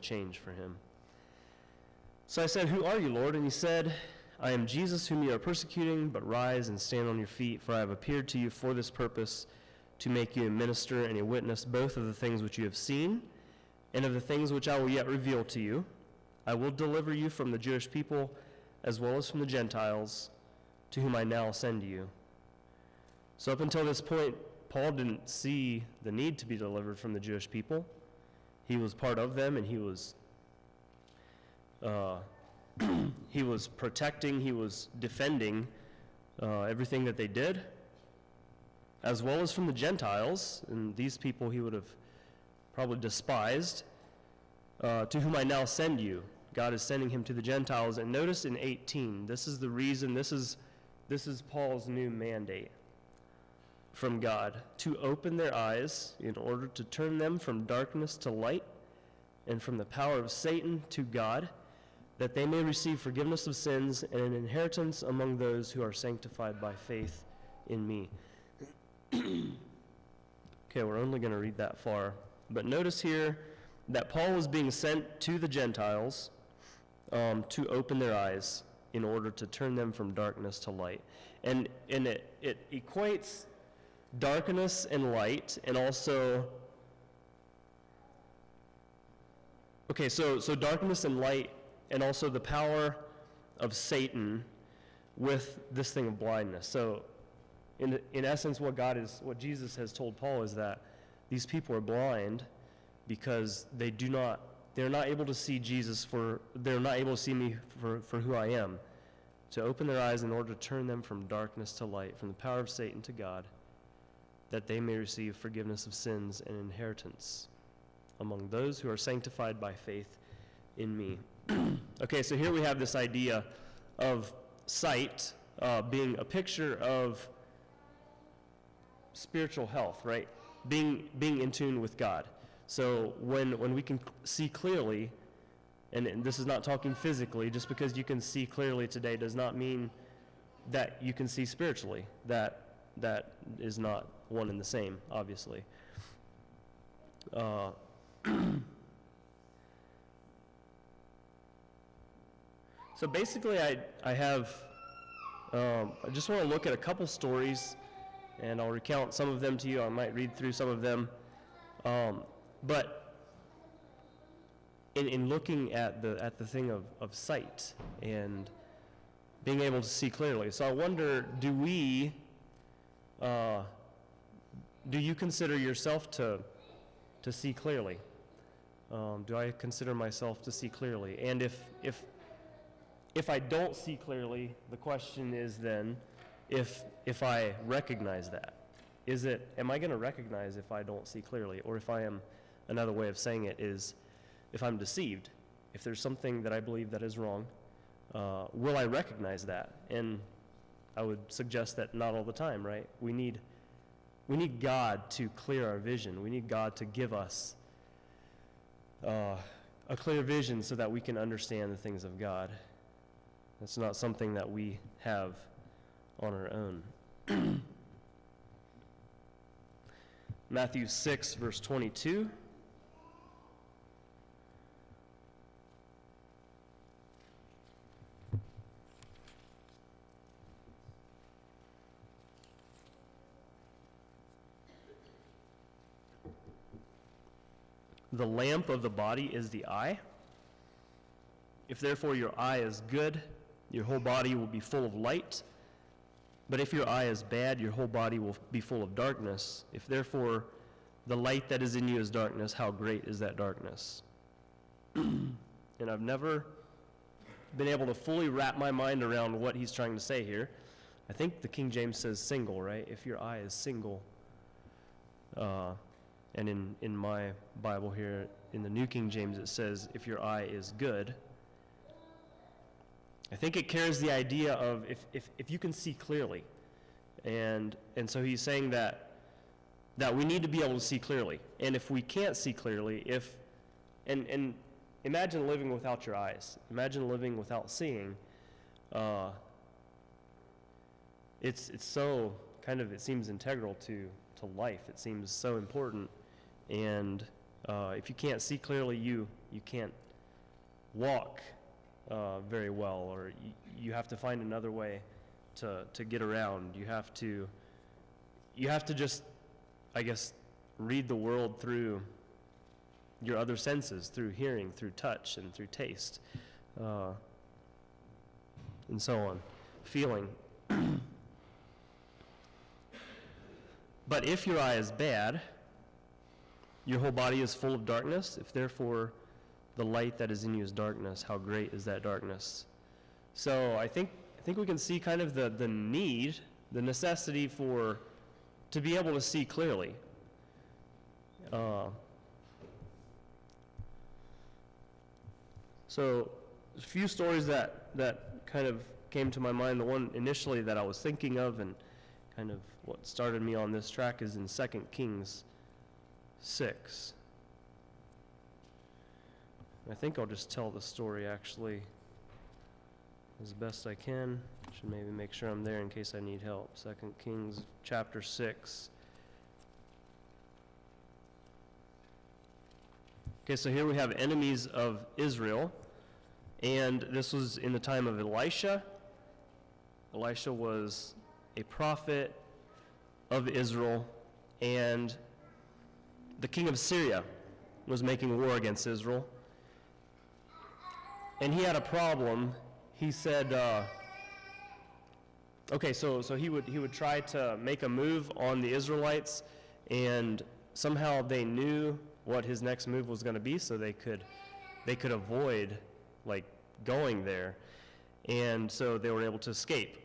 change for him. So I said, "Who are you, Lord?" And he said, "I am Jesus whom you are persecuting, but rise and stand on your feet, for I have appeared to you for this purpose, to make you a minister and a witness both of the things which you have seen and of the things which I will yet reveal to you. I will deliver you from the Jewish people as well as from the Gentiles, to whom I now send you." So up until this point, Paul didn't see the need to be delivered from the Jewish people. He was part of them, and he was protecting, he was defending everything that they did, as well as from the Gentiles, and these people he would have probably despised, to whom I now send you. God is sending him to the Gentiles. And notice in 18, this is the reason, this is Paul's new mandate from God, to open their eyes in order to turn them from darkness to light and from the power of Satan to God, that they may receive forgiveness of sins and an inheritance among those who are sanctified by faith in me. Okay, we're only going to read that far. But notice here that Paul was being sent to the Gentiles to open their eyes in order to turn them from darkness to light. And it equates darkness and light, and also, okay, so darkness and light, and also the power of Satan with this thing of blindness. So in essence, what Jesus has told Paul is that these people are blind because they're not able to see Jesus they're not able to see me for who I am, to open their eyes in order to turn them from darkness to light, from the power of Satan to God, that they may receive forgiveness of sins and inheritance among those who are sanctified by faith in me. Okay, so here we have this idea of sight being a picture of spiritual health, right? Being in tune with God. So when we can see clearly, and this is not talking physically, just because you can see clearly today does not mean that you can see spiritually. That is not one and the same, obviously. So basically, I just want to look at a couple stories, and I'll recount some of them to you. I might read through some of them. But in looking at the thing of sight and being able to see clearly. So I wonder, do you consider yourself to see clearly? Do I consider myself to see clearly? And if I don't see clearly, the question is then, if I recognize that, am I going to recognize if I don't see clearly? Or if I am, another way of saying it is, if I'm deceived, if there's something that I believe that is wrong, will I recognize that? And I would suggest that not all the time, right? We need God to clear our vision. We need God to give us a clear vision so that we can understand the things of God. That's not something that we have on our own. Matthew 6, verse 22. The lamp of the body is the eye. If therefore your eye is good, your whole body will be full of light. But if your eye is bad, your whole body will be full of darkness. If therefore the light that is in you is darkness, how great is that darkness? And I've never been able to fully wrap my mind around what he's trying to say here. I think the King James says single, right? If your eye is single. And in my Bible here, in the New King James, it says, if your eye is good. I think it carries the idea of if you can see clearly. And so he's saying that we need to be able to see clearly. And if we can't see clearly, and imagine living without your eyes. Imagine living without seeing. It's so kind of, it seems integral to life. It seems so important. And If you can't see clearly, you can't walk very well, or you have to find another way to get around. You have to just, I guess, read the world through your other senses, through hearing, through touch, and through taste, and so on, feeling. But if your eye is bad, your whole body is full of darkness. If therefore the light that is in you is darkness, how great is that darkness? So I think we can see kind of the need, the necessity to be able to see clearly. So a few stories that kind of came to my mind. The one initially that I was thinking of and kind of what started me on this track is in 2 Kings 6. I think I'll just tell the story actually as best I can. Should maybe make sure I'm there in case I need help. 2 Kings chapter 6. Okay, so here we have enemies of Israel, and this was in the time of Elisha. Elisha was a prophet of Israel, and the king of Syria was making war against Israel. And he had a problem. He said, okay, so he would try to make a move on the Israelites, and somehow they knew what his next move was going to be, so they could avoid like going there, and so they were able to escape.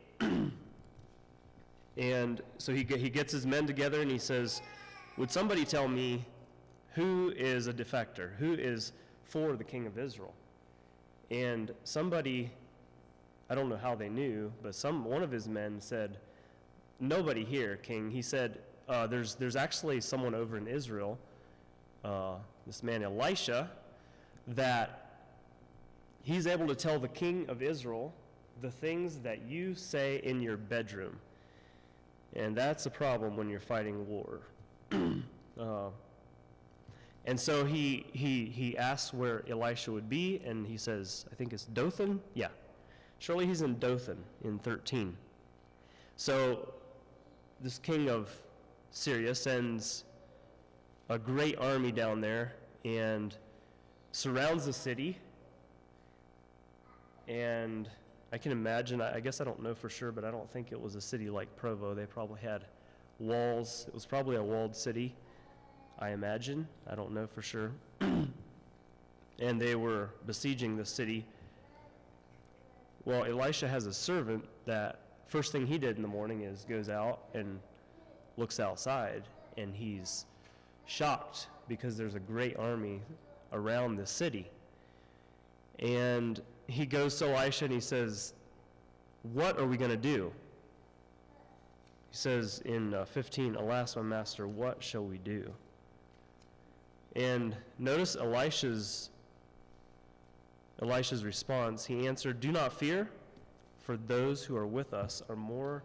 And so he gets his men together and he says, would somebody tell me who is a defector, who is for the king of Israel? And somebody, I don't know how they knew, but one of his men said, nobody here, king. He said, there's actually someone over in Israel, this man Elisha, that he's able to tell the king of Israel the things that you say in your bedroom. And that's a problem when you're fighting war. And so he asks where Elisha would be, and he says, I think it's Dothan? Yeah. Surely he's in Dothan in 13. So this king of Syria sends a great army down there and surrounds the city. And I can imagine, I guess I don't know for sure, but I don't think it was a city like Provo. They probably had walls. It was probably a walled city, I imagine. I don't know for sure. And they were besieging the city. Well, Elisha has a servant that first thing he did in the morning is goes out and looks outside, and he's shocked because there's a great army around the city. And he goes to Elisha and he says, what are we going to do? He says in 15, alas, my master, what shall we do? And notice Elisha's response. He answered, do not fear, for those who are with us are more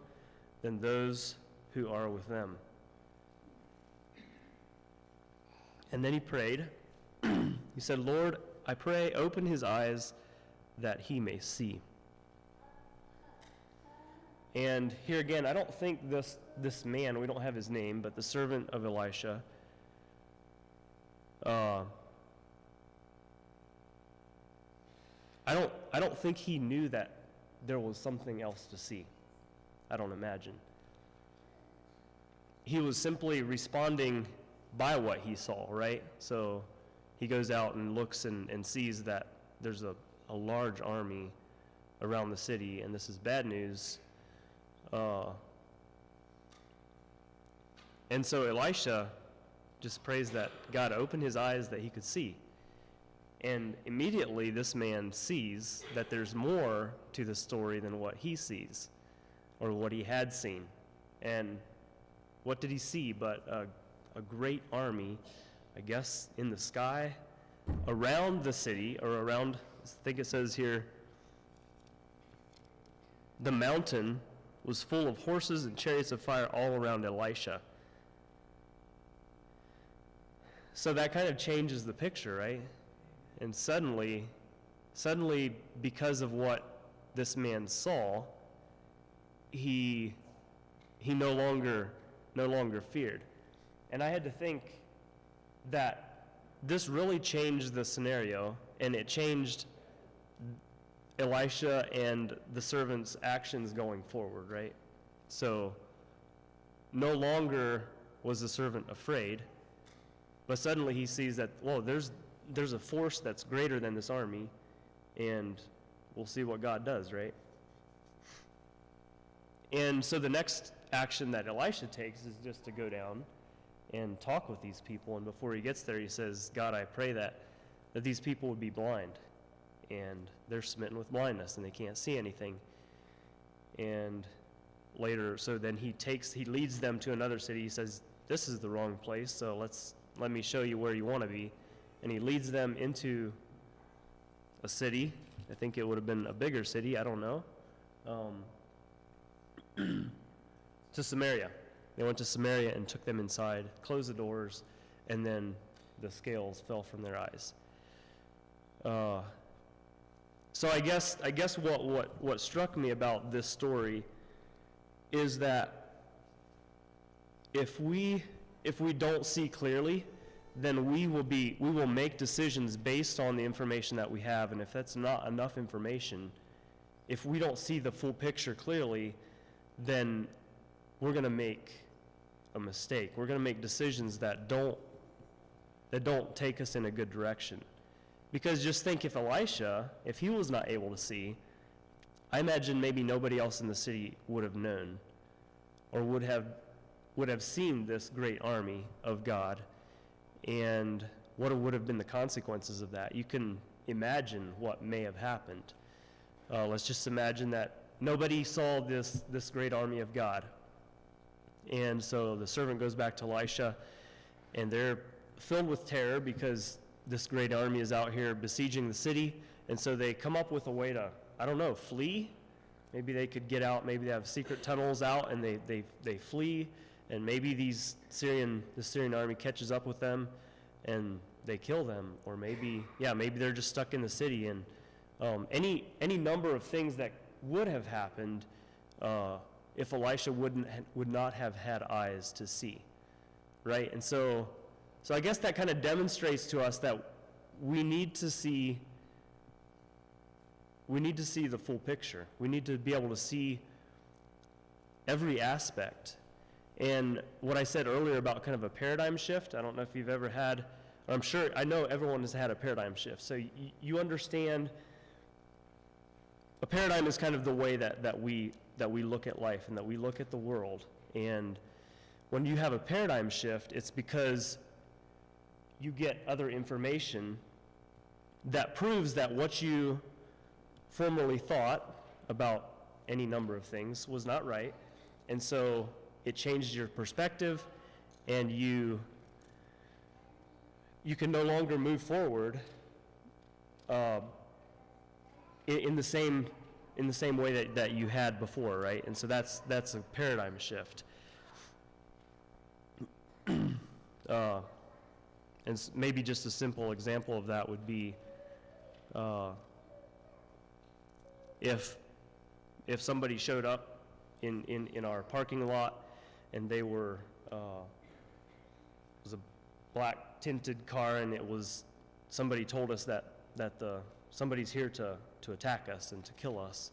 than those who are with them. And then he prayed. He said, Lord, I pray, open his eyes that he may see. And here again, I don't think this man, we don't have his name, but the servant of Elisha, I don't think he knew that there was something else to see. I don't imagine. He was simply responding by what he saw, right? So he goes out and looks and sees that there's a large army around the city, and this is bad news. And so Elisha just prays that God open his eyes that he could see. And immediately this man sees that there's more to the story than what he sees or what he had seen. And what did he see but a great army, I guess, in the sky around the city, or around, I think it says here, the mountain was full of horses and chariots of fire all around Elisha. So that kind of changes the picture, right? And suddenly, because of what this man saw, he no longer feared. And I had to think that this really changed the scenario, and it changed Elisha and the servant's actions going forward, right? So no longer was the servant afraid, but suddenly he sees that, whoa, there's a force that's greater than this army, and we'll see what God does, right? And so the next action that Elisha takes is just to go down and talk with these people, and before he gets there, he says, God, I pray that these people would be blind, and they're smitten with blindness, and they can't see anything. And later, so then he leads them to another city. He says, this is the wrong place, so let me show you where you want to be. And he leads them into a city. I think it would have been a bigger city, I don't know, to Samaria. They went to Samaria and took them inside, closed the doors, and then the scales fell from their eyes. So I guess what struck me about this story is that if we don't see clearly, then we will make decisions based on the information that we have, and if that's not enough information, if we don't see the full picture clearly, then we're going to make a mistake. We're going to make decisions that don't take us in a good direction. Because just think, if Elisha, if he was not able to see, I imagine maybe nobody else in the city would have known or would have seen this great army of God, and what would have been the consequences of that. You can imagine what may have happened. Let's just imagine that nobody saw this great army of God. And so the servant goes back to Elisha, and they're filled with terror because this great army is out here besieging the city. And so they come up with a way to, I don't know, flee. Maybe they could get out. Maybe they have secret tunnels out, and they flee. And maybe the Syrian army catches up with them, and they kill them. Or maybe they're just stuck in the city. And any number of things that would have happened if Elisha would not have had eyes to see, right? And so I guess that kind of demonstrates to us that we need to see the full picture. We need to be able to see every aspect. And what I said earlier about kind of a paradigm shift, I don't know if you've ever had, or I know everyone has had a paradigm shift. So you understand, a paradigm is kind of the way that we look at life and that we look at the world. And when you have a paradigm shift, it's because you get other information that proves that what you formerly thought about any number of things was not right. And so it changes your perspective, and you can no longer move forward in the same way that you had before, right? And so that's a paradigm shift. And maybe just a simple example of that would be if somebody showed up in our parking lot, and they were it was a black tinted car, and somebody told us that somebody's here to attack us and to kill us,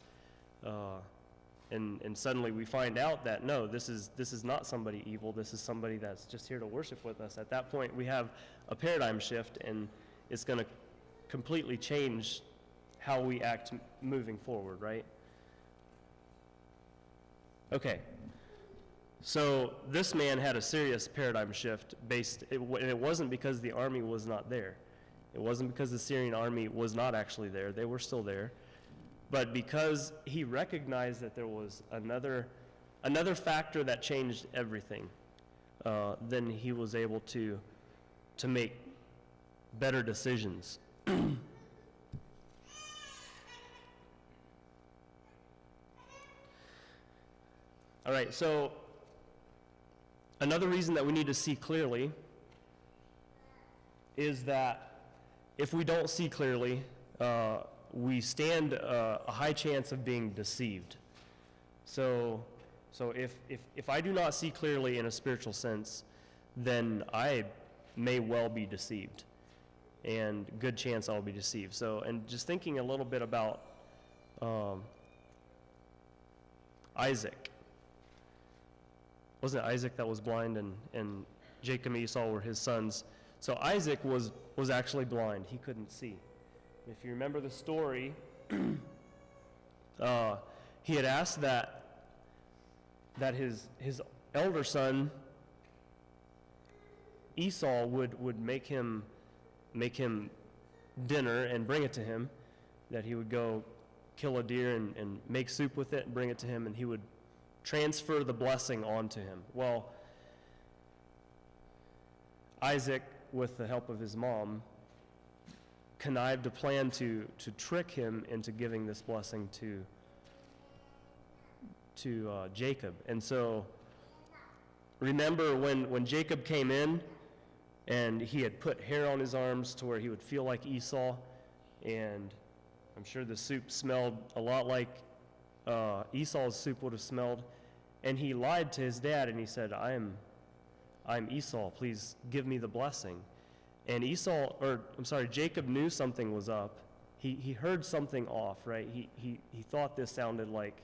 and suddenly we find out that no, this is not somebody evil. This is somebody that's just here to worship with us. At that point, we have a paradigm shift, and it's going to completely change how we act moving forward, right? Okay. So this man had a serious paradigm shift and it wasn't because the army was not there. It wasn't because the Syrian army was not actually there. They were still there. But because he recognized that there was another factor that changed everything, then he was able to make better decisions. All right, so another reason that we need to see clearly is that if we don't see clearly, we stand a high chance of being deceived. So if I do not see clearly in a spiritual sense, then I may well be deceived, and good chance I'll be deceived. So, and just thinking a little bit about Isaac. Wasn't it Isaac that was blind, and Jacob and Esau were his sons? So Isaac was actually blind. He couldn't see. If you remember the story, he had asked that his elder son Esau would make him dinner and bring it to him, that he would go kill a deer and make soup with it and bring it to him, and he would transfer the blessing onto him. Well, Isaac, with the help of his mom, connived a plan to trick him into giving this blessing to Jacob. And so remember when Jacob came in and he had put hair on his arms to where he would feel like Esau, and I'm sure the soup smelled a lot like Esau's soup would have smelled, and he lied to his dad and he said, I'm Esau, please give me the blessing. And Jacob knew something was up. He heard something off, right? He thought this sounded like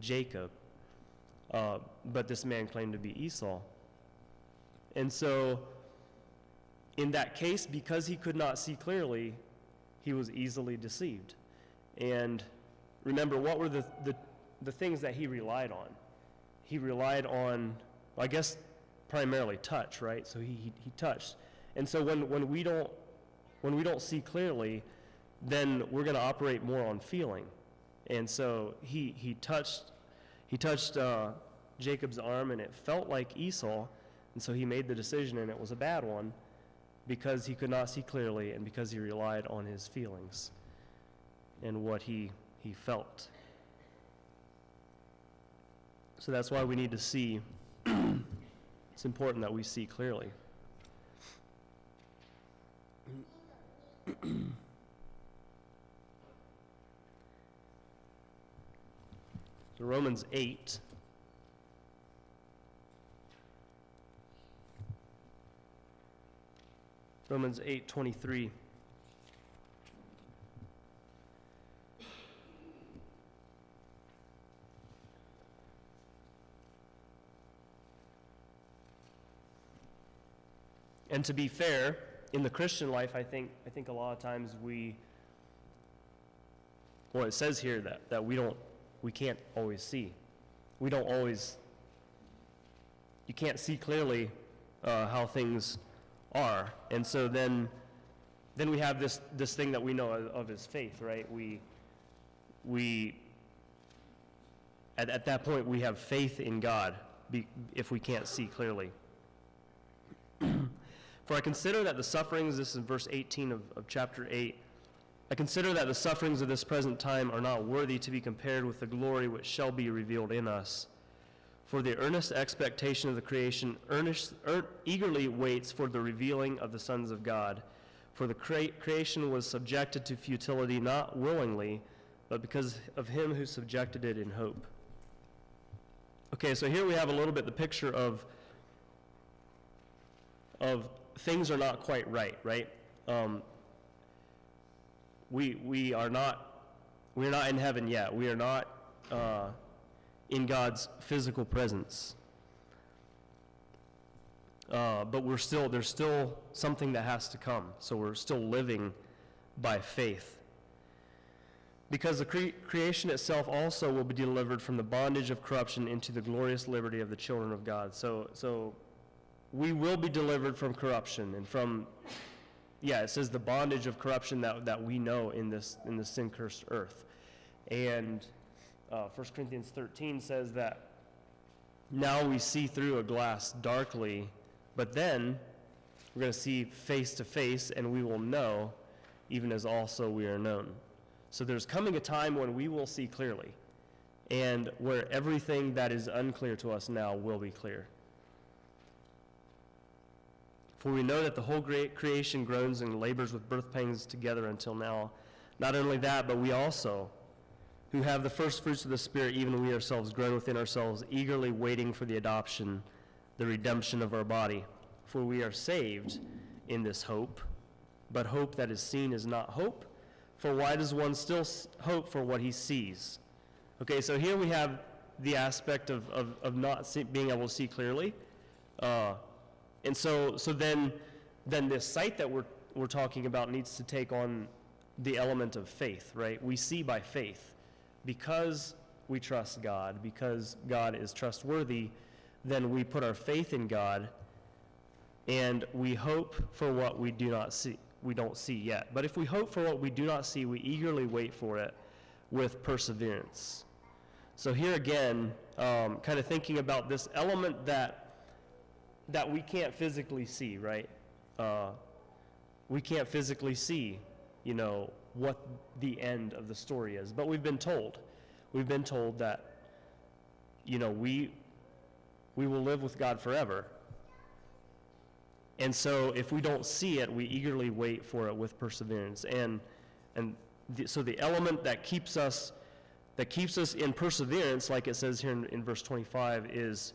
Jacob, but this man claimed to be Esau. And so in that case, because he could not see clearly, he was easily deceived. And remember, what were the things that he relied on? He relied on, I guess, primarily touch, right? So he touched. And so when we don't see clearly, then we're going to operate more on feeling. And so he touched Jacob's arm, and it felt like Esau, and so he made the decision, and it was a bad one, because he could not see clearly and because he relied on his feelings and what he felt. So that's why we need to see. It's important that we see clearly. So Romans 8. Romans 8:23. And to be fair, in the Christian life, I think a lot of times it says here that we can't always see. You can't see clearly how things are. And so then we have this thing that we know of as faith, right? We at that point we have faith in God if we can't see clearly. For I consider that the sufferings, this is in verse 18 of chapter 8, I consider that the sufferings of this present time are not worthy to be compared with the glory which shall be revealed in us. For the earnest expectation of the creation eagerly waits for the revealing of the sons of God. For the creation was subjected to futility, not willingly, but because of him who subjected it in hope. Okay, so here we have a little bit the picture of things are not quite right? We're not in heaven yet. We are not in God's physical presence. But there's still something that has to come. So we're still living by faith. Because the creation itself also will be delivered from the bondage of corruption into the glorious liberty of the children of God. So we will be delivered from corruption and from, it says the bondage of corruption that we know in this sin-cursed earth. And 1 Corinthians 13 says that now we see through a glass darkly, but then we're going to see face to face, and we will know even as also we are known. So there's coming a time when we will see clearly, and where everything that is unclear to us now will be clear. For we know that the whole great creation groans and labors with birth pangs together until now. Not only that, but we also, who have the first fruits of the Spirit, even we ourselves groan within ourselves, eagerly waiting for the adoption, the redemption of our body. For we are saved in this hope, but hope that is seen is not hope. For why does one still hope for what he sees? Okay, so here we have the aspect of not being able to see clearly. And so then this sight that we're talking about needs to take on the element of faith, right? We see by faith. Because we trust God, because God is trustworthy, then we put our faith in God, and we hope for what we don't see yet. But if we hope for what we do not see, we eagerly wait for it with perseverance. So here again, kind of thinking about this element that we can't physically see, right? We can't physically see, what the end of the story is. But we've been told that, we will live with God forever. And so if we don't see it, we eagerly wait for it with perseverance. So the element that keeps us in perseverance, like it says here in verse 25, is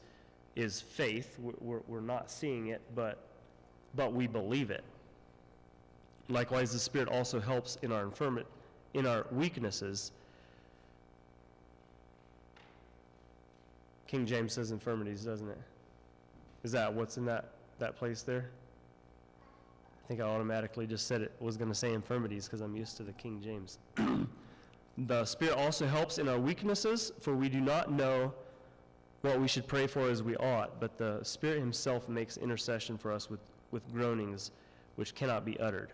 faith. We're not seeing it, but we believe it. Likewise, the Spirit also helps in our weaknesses. King James says infirmities, doesn't it? Is that what's in that place there? I think I automatically just said it was going to say infirmities because I'm used to the King James. The Spirit also helps in our weaknesses, for we do not know what we should pray for as we ought, but the Spirit himself makes intercession for us with groanings which cannot be uttered.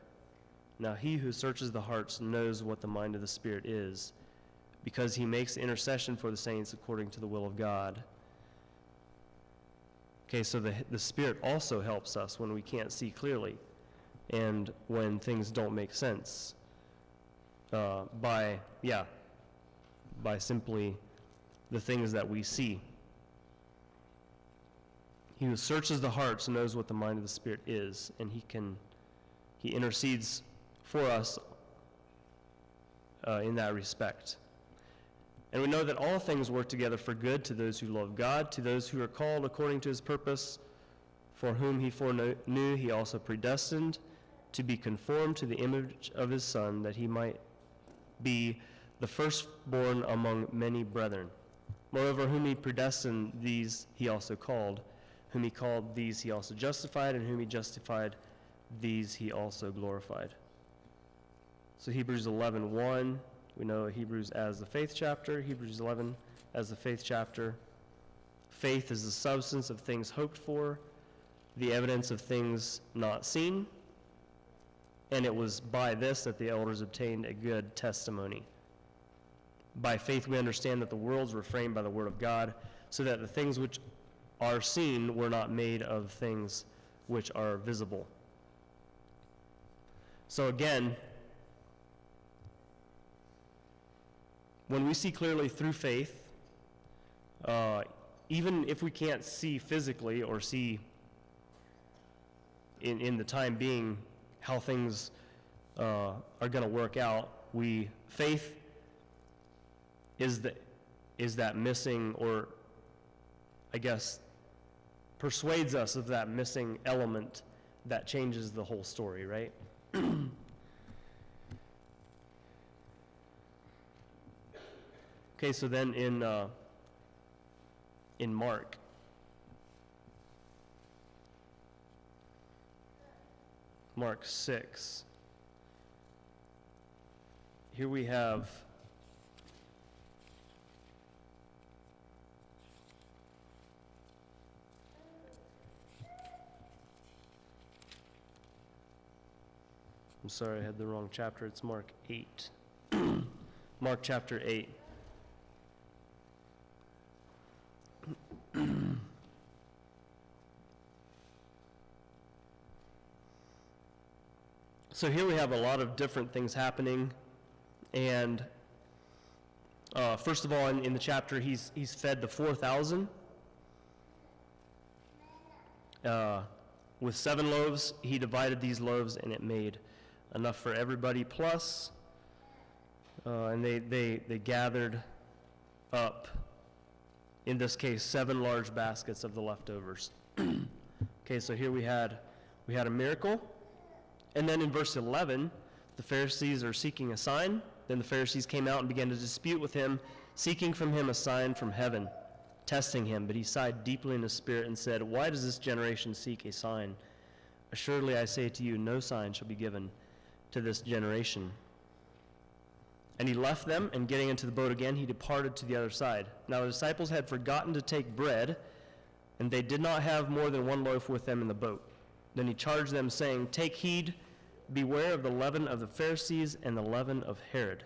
Now he who searches the hearts knows what the mind of the Spirit is, because he makes intercession for the saints according to the will of God. Okay, so the Spirit also helps us when we can't see clearly and when things don't make sense, by simply the things that we see. He who searches the hearts knows what the mind of the Spirit is, and he intercedes for us in that respect. And we know that all things work together for good to those who love God, to those who are called according to his purpose, for whom he foreknew he also predestined to be conformed to the image of his Son, that he might be the firstborn among many brethren. Moreover, whom he predestined, these he also called. Whom he called, these he also justified, and whom he justified, these he also glorified. So Hebrews 11:1, we know Hebrews as the faith chapter, Hebrews 11 as the faith chapter. Faith is the substance of things hoped for, the evidence of things not seen, and it was by this that the elders obtained a good testimony. By faith we understand that the worlds were framed by the word of God, so that the things which are seen were not made of things which are visible. So again, when we see clearly through faith, even if we can't see physically or see in the time being how things are going to work out, faith is that missing, or I guess persuades us of that missing element that changes the whole story, right? Okay, so then in Mark, Mark 6, here we have I'm sorry, I had the wrong chapter. It's Mark 8. Mark chapter 8. So here we have a lot of different things happening, and first of all, in the chapter, he's fed the 4,000, with 7 loaves, he divided these loaves, and it made enough for everybody plus. And they gathered up, in this case, 7 large baskets of the leftovers. Okay, so here we had a miracle. And then in verse 11, the Pharisees are seeking a sign. Then the Pharisees came out and began to dispute with him, seeking from him a sign from heaven, testing him. But he sighed deeply in his spirit and said, "Why does this generation seek a sign? Assuredly I say to you, no sign shall be given to this generation." And he left them, and getting into the boat again, he departed to the other side. Now the disciples had forgotten to take bread, and they did not have more than 1 loaf with them in the boat. Then he charged them, saying, "Take heed, beware of the leaven of the Pharisees and the leaven of Herod."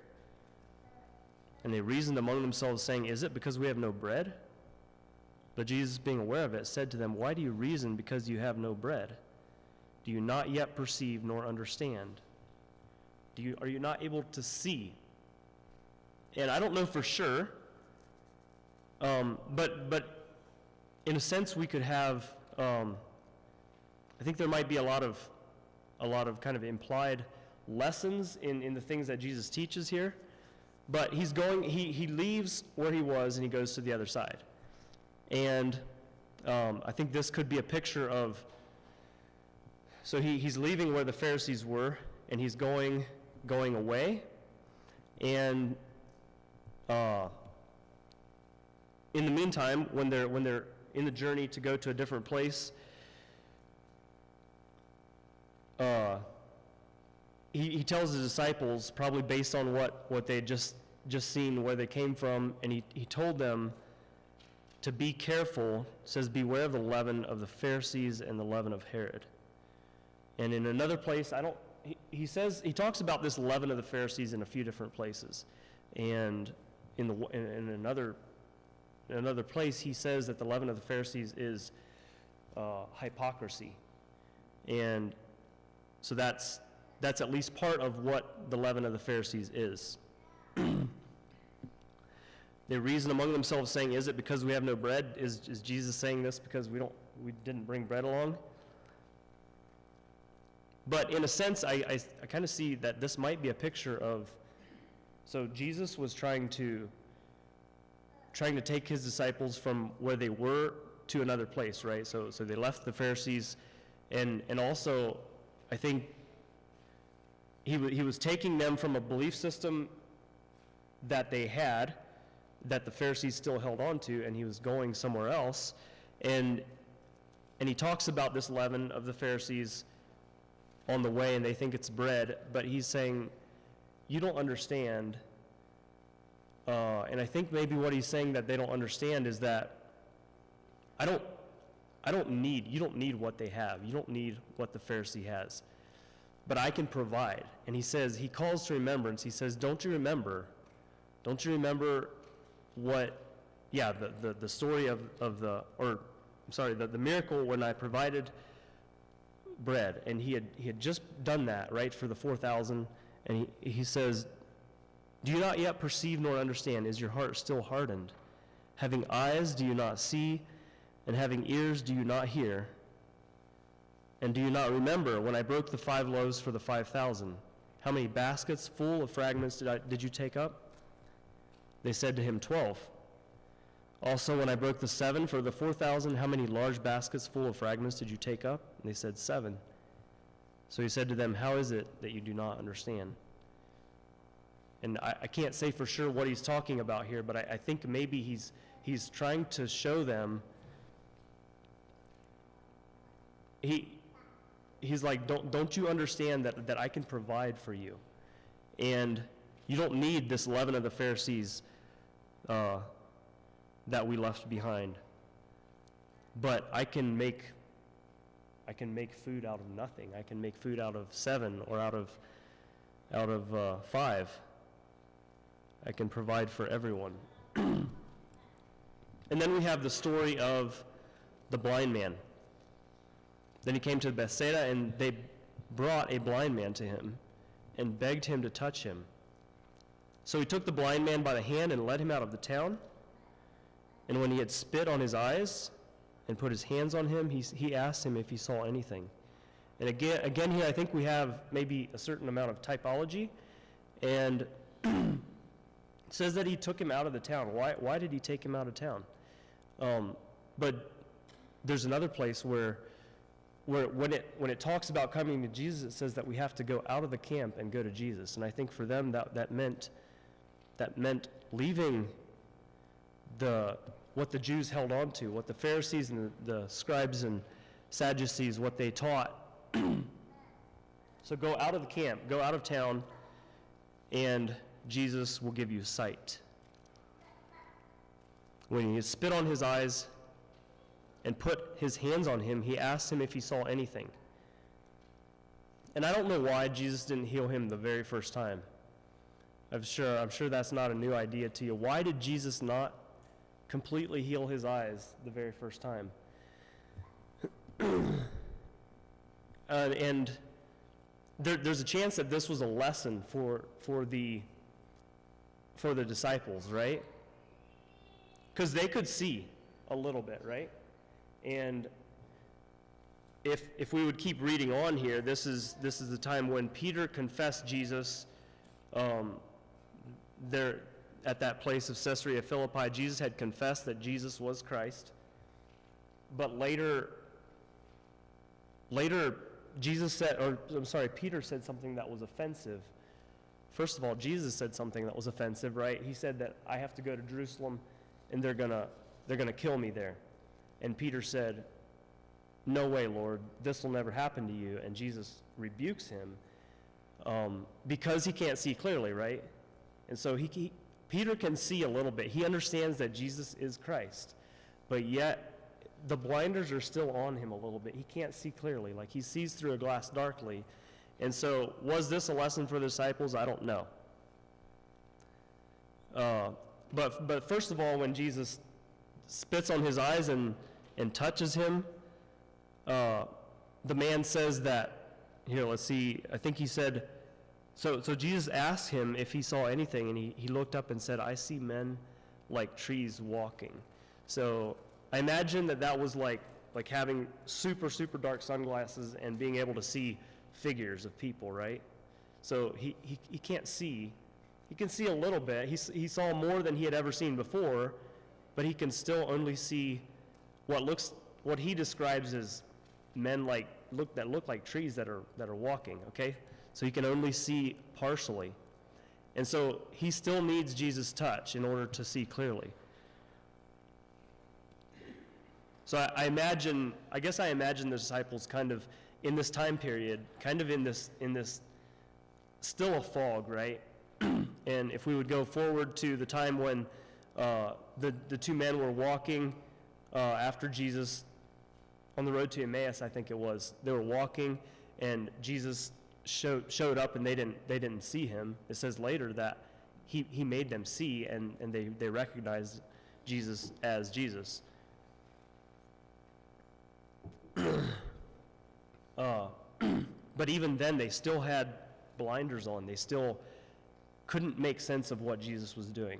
And they reasoned among themselves, saying, "Is it because we have no bread?" But Jesus, being aware of it, said to them, "Why do you reason because you have no bread? Do you not yet perceive nor understand? Are you not able to see?" And I don't know for sure, but in a sense we could have, I think there might be a lot of kind of implied lessons in the things that Jesus teaches here. But he leaves where he was and he goes to the other side. And I think this could be a picture of, so he's leaving where the Pharisees were, and he's going away. And in the meantime, when they're in the journey to go to a different place, he tells his disciples, probably based on what they had just seen, where they came from, and he told them to be careful. Says, "Beware of the leaven of the Pharisees and the leaven of Herod." And in another place, he talks about this leaven of the Pharisees in a few different places. And in another place, he says that the leaven of the Pharisees is hypocrisy. And so that's at least part of what the leaven of the Pharisees is. They reason among themselves, saying, "Is it because we have no bread?" Is Jesus saying this because we didn't bring bread along? But in a sense, I kind of see that this might be a picture of, so Jesus was trying to take his disciples from where they were to another place, right? So they left the Pharisees, and also I think he was taking them from a belief system that they had, that the Pharisees still held on to, and he was going somewhere else. And he talks about this leaven of the Pharisees on the way, and they think it's bread, but he's saying, you don't understand. And I think maybe what he's saying that they don't understand is that you don't need what they have. You don't need what the Pharisee has. But I can provide. And he says, he calls to remembrance. He says, don't you remember what, the story the miracle when I provided bread. And he had just done that, right, for the 4,000. And he says, do you not yet perceive nor understand? Is your heart still hardened? Having eyes, do you not see? And having ears, do you not hear? And do you not remember when I broke the 5 loaves for the 5,000? How many baskets full of fragments did you take up? They said to him, 12. Also, when I broke the 7 for the 4,000, how many large baskets full of fragments did you take up? And they said, 7. So he said to them, how is it that you do not understand? And I can't say for sure what he's talking about here, but I think maybe he's trying to show them, he's like, don't you understand that I can provide for you? And you don't need this leaven of the Pharisees that we left behind. But I can make food out of nothing. I can make food out of 7 or out of 5. I can provide for everyone. And then we have the story of the blind man. Then he came to Bethsaida, and they brought a blind man to him and begged him to touch him. So he took the blind man by the hand and led him out of the town. And when he had spit on his eyes and put his hands on him, he asked him if he saw anything. And again here, I think we have maybe a certain amount of typology, and it says that he took him out of the town. Why did he take him out of town? But there's another place where when it talks about coming to Jesus, it says that we have to go out of the camp and go to Jesus. And I think for them that meant leaving what the Jews held on to, what the Pharisees and the scribes and Sadducees, what they taught. So go out of the camp, go out of town, and Jesus will give you sight. When he spit on his eyes and put his hands on him, he asked him if he saw anything. And I don't know why Jesus didn't heal him the very first time. I'm sure that's not a new idea to you. Why did Jesus not completely heal his eyes the very first time? And there's a chance that this was a lesson for the disciples, right? Because they could see a little bit, right? And if we would keep reading on here, this is the time when Peter confessed Jesus. There at that place of Caesarea Philippi, Jesus had confessed that Jesus was Christ. But later Jesus said, Peter said something that was offensive. First of all, Jesus said something that was offensive, right? He said that I have to go to Jerusalem and they're gonna kill me there. And Peter said, "No way, Lord, this will never happen to you." And Jesus rebukes him because he can't see clearly, right? And so Peter can see a little bit. He understands that Jesus is Christ, but yet the blinders are still on him a little bit. He can't see clearly, like he sees through a glass darkly. And so was this a lesson for the disciples? I don't know. But first of all, when Jesus spits on his eyes and touches him, the man says that, here, let's see, I think he said, so Jesus asked him if he saw anything, and he looked up and said, "I see men like trees walking." So I imagine that was like having super, super dark sunglasses and being able to see figures of people, right? So he can't see. He can see a little bit. He saw more than he had ever seen before, but he can still only see what he describes as men that look like trees that are walking, okay? So he can only see partially. And so he still needs Jesus' touch in order to see clearly. So I guess I imagine the disciples kind of in this time period, kind of in this still a fog, right? And if we would go forward to the time when the two men were walking after Jesus on the road to Emmaus, I think it was. They were walking, and Jesus showed up, and they didn't see him. It says later that he made them see, and they recognized Jesus as Jesus. But even then, they still had blinders on. They still couldn't make sense of what Jesus was doing.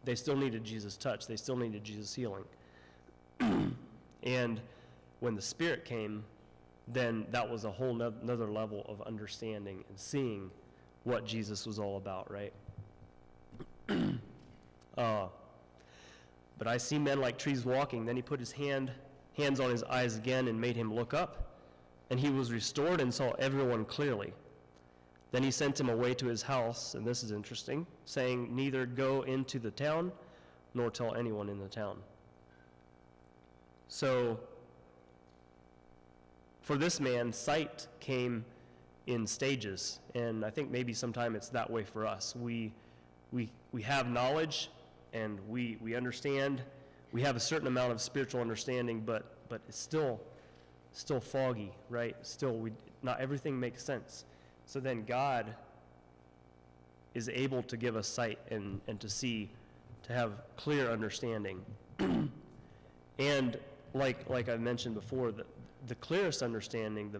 They still needed Jesus' touch. They still needed Jesus' healing. And when the Spirit came, then that was a whole another level of understanding and seeing what Jesus was all about, right? But I see men like trees walking. Then he put his hands on his eyes again and made him look up. And he was restored and saw everyone clearly. Then he sent him away to his house, and this is interesting, saying, "Neither go into the town, nor tell anyone in the town." So, for this man, sight came in stages, and I think maybe sometime it's that way for us. We have knowledge, and we understand. We have a certain amount of spiritual understanding, but it's still foggy, right? Still, not everything makes sense. So then God is able to give us sight and to see, to have clear understanding. And like I mentioned before, the clearest understanding,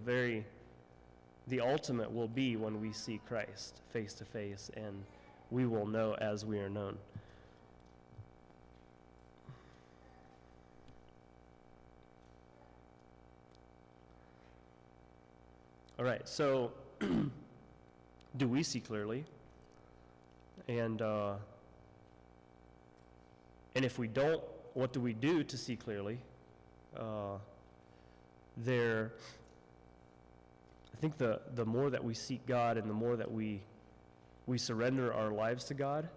the ultimate will be when we see Christ face to face, and we will know as we are known. All right, so do we see clearly? And if we don't, what do we do to see clearly? I think the more that we seek God and the more that we surrender our lives to God,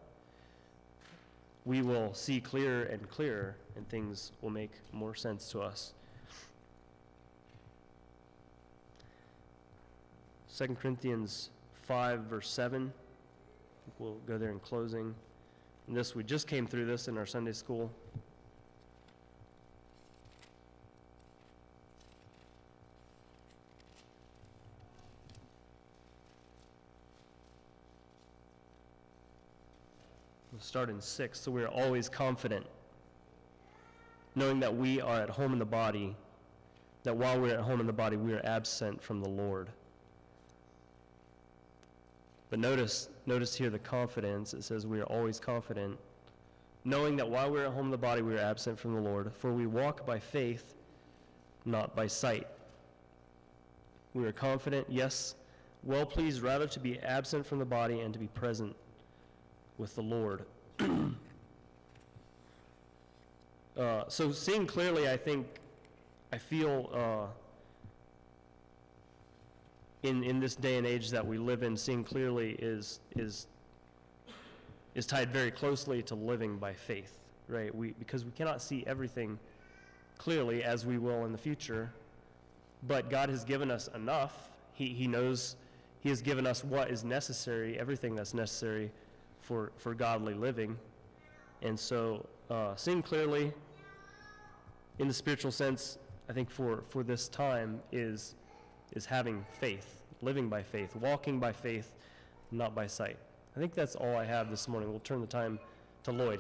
we will see clearer and clearer, and things will make more sense to us. 2 Corinthians 5, verse 7. We'll go there in closing. And this, we just came through this in our Sunday school. We'll start in 6. So we are always confident, knowing that we are at home in the body, that while we're at home in the body, we are absent from the Lord. But notice here the confidence. It says we are always confident, knowing that while we're at home in the body, we are absent from the Lord. For we walk by faith, not by sight. We are confident, yes, well pleased rather to be absent from the body and to be present with the Lord. So seeing clearly, I feel in this day and age that we live in, seeing clearly is tied very closely to living by faith, right? Because we cannot see everything clearly as we will in the future, but God has given us enough. He knows He has given us what is necessary, everything that's necessary for godly living. And so seeing clearly in the spiritual sense, I think for this time is having faith, living by faith, walking by faith, not by sight. I think that's all I have this morning. We'll turn the time to Lloyd.